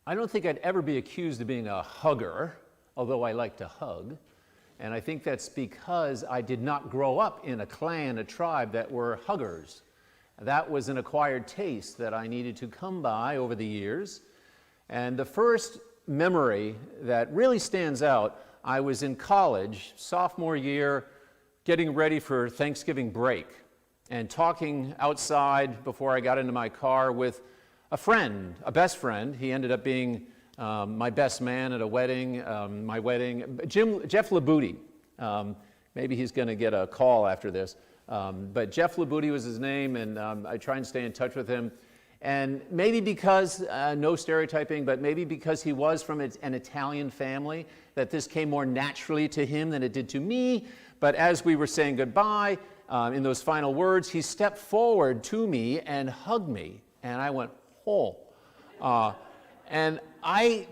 I don't think I'd ever be accused of being a hugger, although I like to hug. And I think that's because I did not grow up in a clan, a tribe that were huggers. That was an acquired taste that I needed to come by over the years. And the first memory that really stands out, I was in college, sophomore year, getting ready for Thanksgiving break, and talking outside before I got into my car with a friend, a best friend. He ended up being my best man at a wedding, my wedding, Jeff Labuti. Maybe he's going to get a call after this. But Jeff Labuti was his name, and I try and stay in touch with him. And maybe because, no stereotyping, but maybe because he was from an Italian family, that this came more naturally to him than it did to me. But as we were saying goodbye, in those final words, he stepped forward to me and hugged me. And I went, oh. And I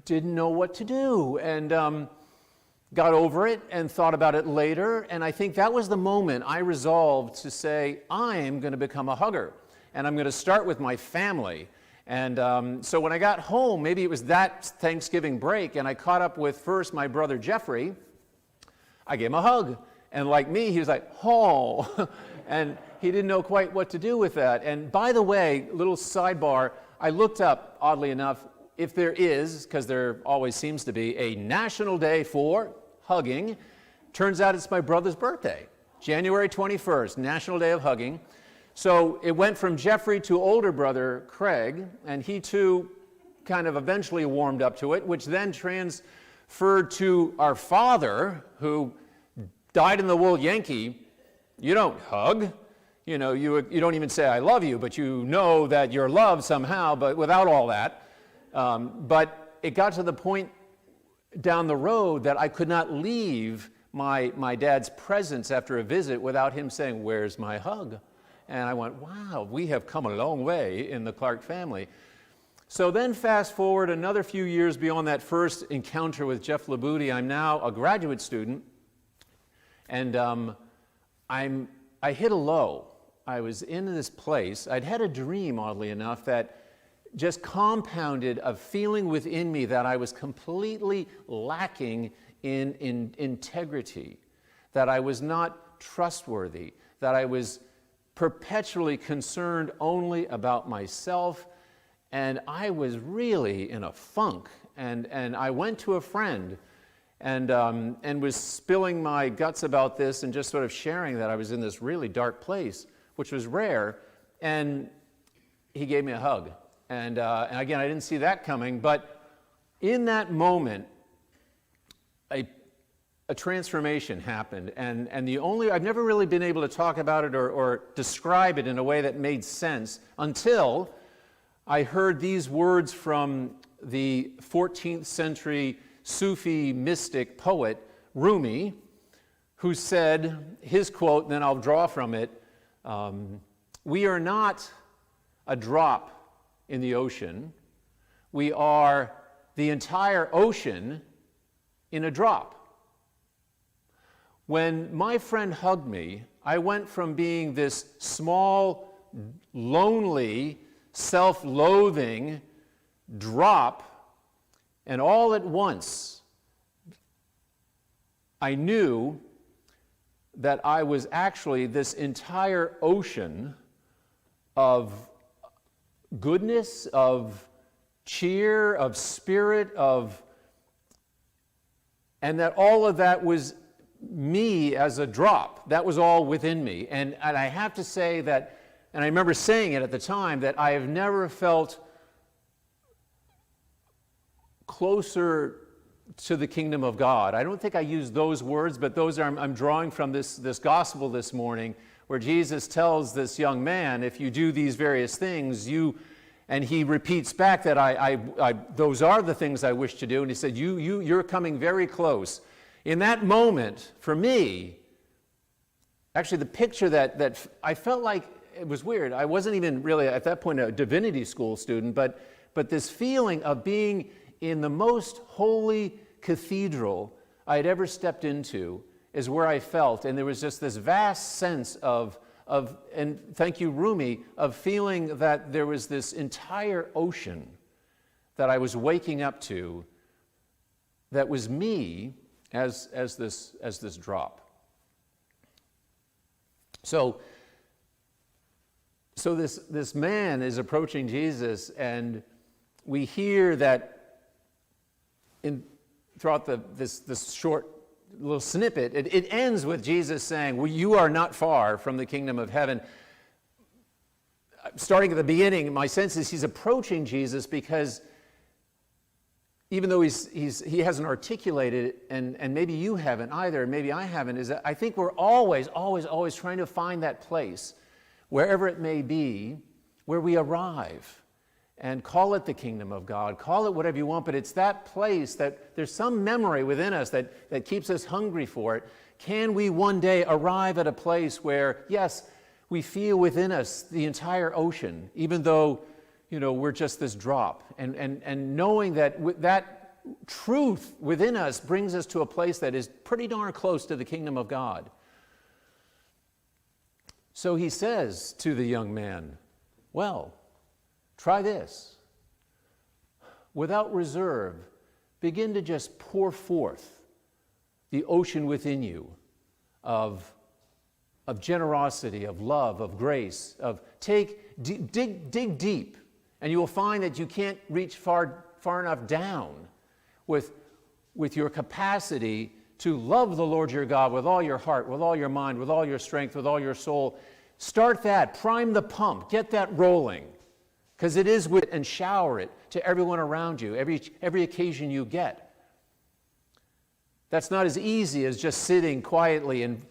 didn't know what to do, and got over it and thought about it later. And I think that was the moment I resolved to say, I'm going to become a hugger. And I'm going to start with my family. And so when I got home, maybe it was that Thanksgiving break, and I caught up with first my brother Jeffrey. I gave him a hug. And like me, he was like, oh. And he didn't know quite what to do with that. And by the way, little sidebar, I looked up, oddly enough, if there is, because there always seems to be, a national day for hugging. Turns out it's my brother's birthday, January 21st, National Day of Hugging. So it went from Jeffrey to older brother Craig, and he too kind of eventually warmed up to it, which then transferred to our father, who dyed in the wool Yankee. You don't hug. You know, you don't even say I love you, but you know that you're loved somehow, but without all that. But it got to the point down the road that I could not leave my dad's presence after a visit without him saying, where's my hug? And I went, wow, we have come a long way in the Clark family. So then fast forward another few years beyond that first encounter with Jeff Labuti, I'm now a graduate student, and I hit a low. I was in this place. I'd had a dream, oddly enough, that just compounded a feeling within me that I was completely lacking in integrity, that I was not trustworthy, that I was perpetually concerned only about myself, and I was really in a funk. And I went to a friend and was spilling my guts about this and just sort of sharing that I was in this really dark place, which was rare, and he gave me a hug. And again, I didn't see that coming, but in that moment, a transformation happened, and I've never really been able to talk about it or describe it in a way that made sense until I heard these words from the 14th century Sufi mystic poet Rumi, who said, his quote, and then I'll draw from it, we are not a drop in the ocean, we are the entire ocean in a drop. When my friend hugged me, I went from being this small, lonely, self-loathing drop, and all at once, I knew that I was actually this entire ocean of goodness, of cheer, of spirit, and that all of that was me as a drop. That was all within me. And I have to say that, and I remember saying it at the time, that I have never felt closer to the kingdom of God. I don't think I used those words, but those are, I'm drawing from this gospel this morning, where Jesus tells this young man, if you do these various things, and he repeats back that those are the things I wish to do, and he said, you're coming very close. In that moment, for me, actually the picture that I felt like, it was weird, I wasn't even really at that point a divinity school student, but this feeling of being in the most holy cathedral I had ever stepped into is where I felt, and there was just this vast sense of, and thank you Rumi, of feeling that there was this entire ocean that I was waking up to that was me as this drop. So this man is approaching Jesus, and we hear that throughout this short little snippet, it ends with Jesus saying, well, you are not far from the kingdom of heaven. Starting at the beginning, my sense is he's approaching Jesus because even though he hasn't articulated it, and maybe you haven't either, maybe I haven't, is that I think we're always trying to find that place, wherever it may be, where we arrive. And call it the kingdom of God, call it whatever you want, but it's that place that there's some memory within us that keeps us hungry for it. Can we one day arrive at a place where, yes, we feel within us the entire ocean, even though, we're just this drop, and knowing that that truth within us brings us to a place that is pretty darn close to the kingdom of God. So he says to the young man, well, try this. Without reserve, begin to just pour forth the ocean within you of generosity, of love, of grace, dig deep, and you will find that you can't reach far enough down with your capacity to love the Lord your God with all your heart, with all your mind, with all your strength, with all your soul. Start that, prime the pump, get that rolling. Because it is with, and shower it to everyone around you, every occasion you get. That's not as easy as just sitting quietly and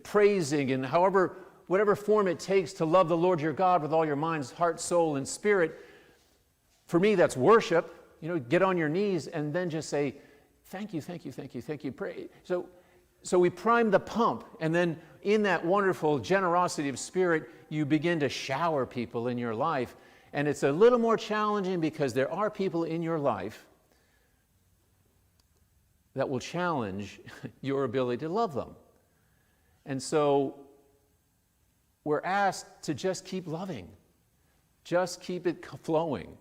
praising and whatever form it takes to love the Lord your God with all your mind, heart, soul, and spirit. For me, that's worship. Get on your knees and then just say, thank you, thank you, thank you, thank you. Pray. So we prime the pump, and then in that wonderful generosity of spirit, you begin to shower people in your life. And it's a little more challenging because there are people in your life that will challenge your ability to love them. And so we're asked to just keep loving, just keep it flowing.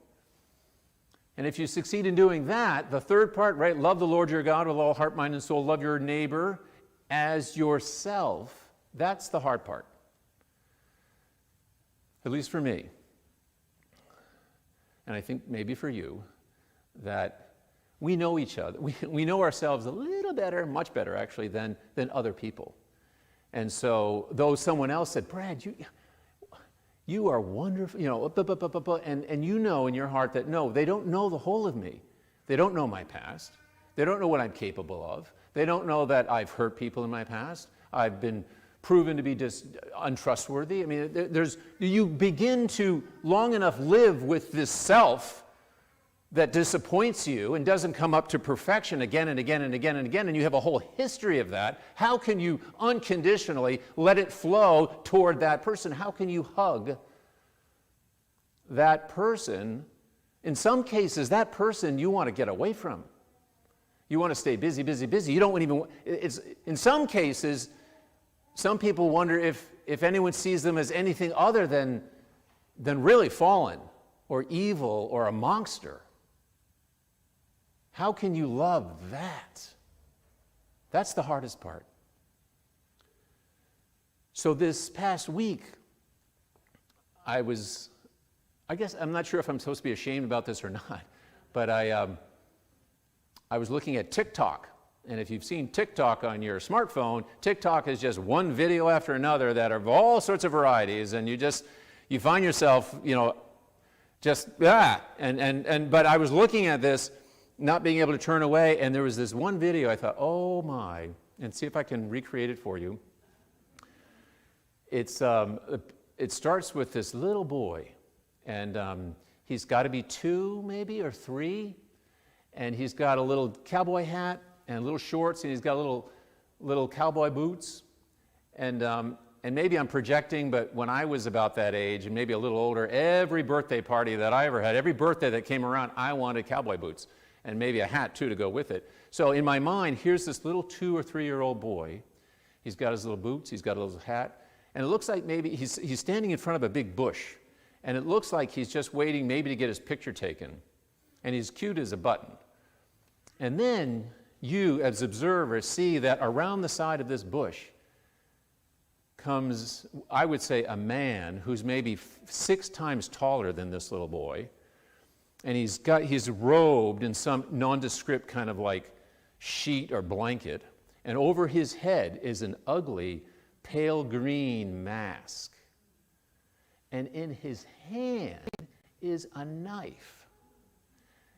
And if you succeed in doing that, the third part, right, love the Lord your God with all heart, mind, and soul, love your neighbor as yourself, that's the hard part. At least for me. And I think maybe for you, that we know each other. We know ourselves a little better, much better actually, than other people. And so though someone else said, Brad, you are wonderful, and you know in your heart that no, they don't know the whole of me. They don't know my past. They don't know what I'm capable of. They don't know that I've hurt people in my past. I've been proven to be just untrustworthy. I mean, you begin to long enough live with this self that disappoints you and doesn't come up to perfection again and again and again and again, and you have a whole history of that. How can you unconditionally let it flow toward that person? How can you hug that person? In some cases, that person you want to get away from. You want to stay busy, busy, busy. You don't even, in some cases, some people wonder if anyone sees them as anything other than really fallen or evil or a monster. How can you love that? That's the hardest part. So this past week, I guess I'm not sure if I'm supposed to be ashamed about this or not, but I was looking at TikTok. And if you've seen TikTok on your smartphone, TikTok is just one video after another that are of all sorts of varieties, and you find yourself, but I was looking at this, not being able to turn away, and there was this one video, I thought, oh my, and see if I can recreate it for you. It starts with this little boy, and he's got to be 2 maybe, or 3, and he's got a little cowboy hat, and little shorts, and he's got little cowboy boots, and maybe I'm projecting, but when I was about that age, and maybe a little older, every birthday party that I ever had, every birthday that came around, I wanted cowboy boots, and maybe a hat too to go with it. So in my mind, here's this little 2 or 3-year-old boy. He's got his little boots, he's got a little hat, and it looks like maybe he's standing in front of a big bush, and it looks like he's just waiting maybe to get his picture taken. and he's cute as a button. And then you, as observers, see that around the side of this bush comes, I would say, a man who's maybe 6 times taller than this little boy, and he's robed in some nondescript kind of like sheet or blanket, and over his head is an ugly pale green mask. And in his hand is a knife.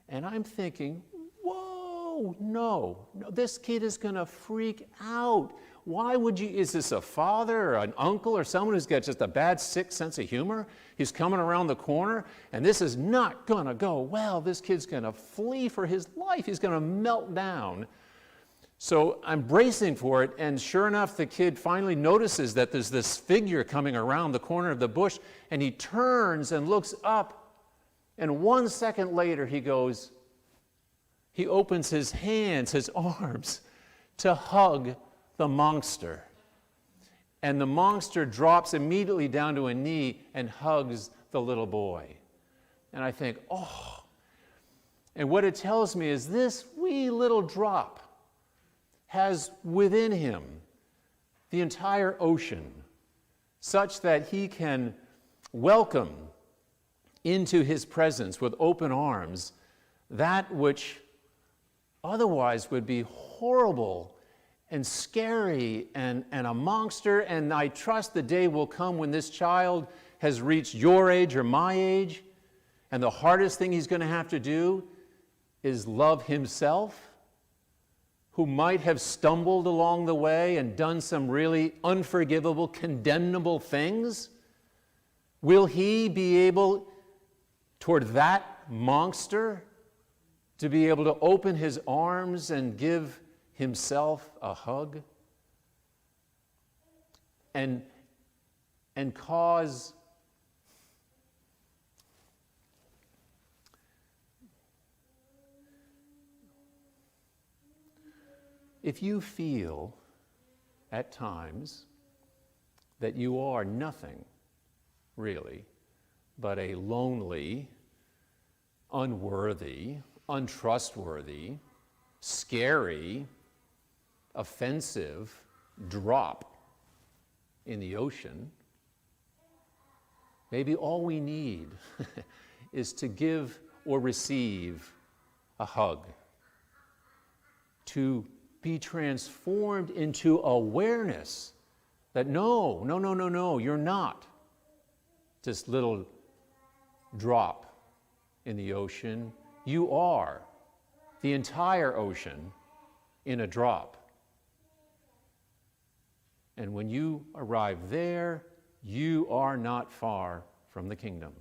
And I'm thinking, whoa, no, this kid is gonna freak out. Why would you, is this a father or an uncle or someone who's got just a bad, sick sense of humor? He's coming around the corner, and this is not gonna go well. This kid's gonna flee for his life. He's gonna melt down. So I'm bracing for it, and sure enough, the kid finally notices that there's this figure coming around the corner of the bush, and he turns and looks up, and 1 second later he opens his hands, his arms, to hug the monster. And the monster drops immediately down to a knee and hugs the little boy. And I think, oh. And what it tells me is this wee little drop has within him the entire ocean, such that he can welcome into his presence with open arms that which otherwise would be horrible and scary and a monster. And I trust the day will come when this child has reached your age or my age, and the hardest thing he's going to have to do is love himself, who might have stumbled along the way and done some really unforgivable, condemnable things. Will he be able, toward that monster, to be able to open his arms and give himself a hug and cause if you feel at times that you are nothing really but a lonely, unworthy, untrustworthy, scary, offensive drop in the ocean, maybe all we need is to give or receive a hug, to be transformed into awareness that no, you're not this little drop in the ocean. You are the entire ocean in a drop. And when you arrive there, you are not far from the kingdom.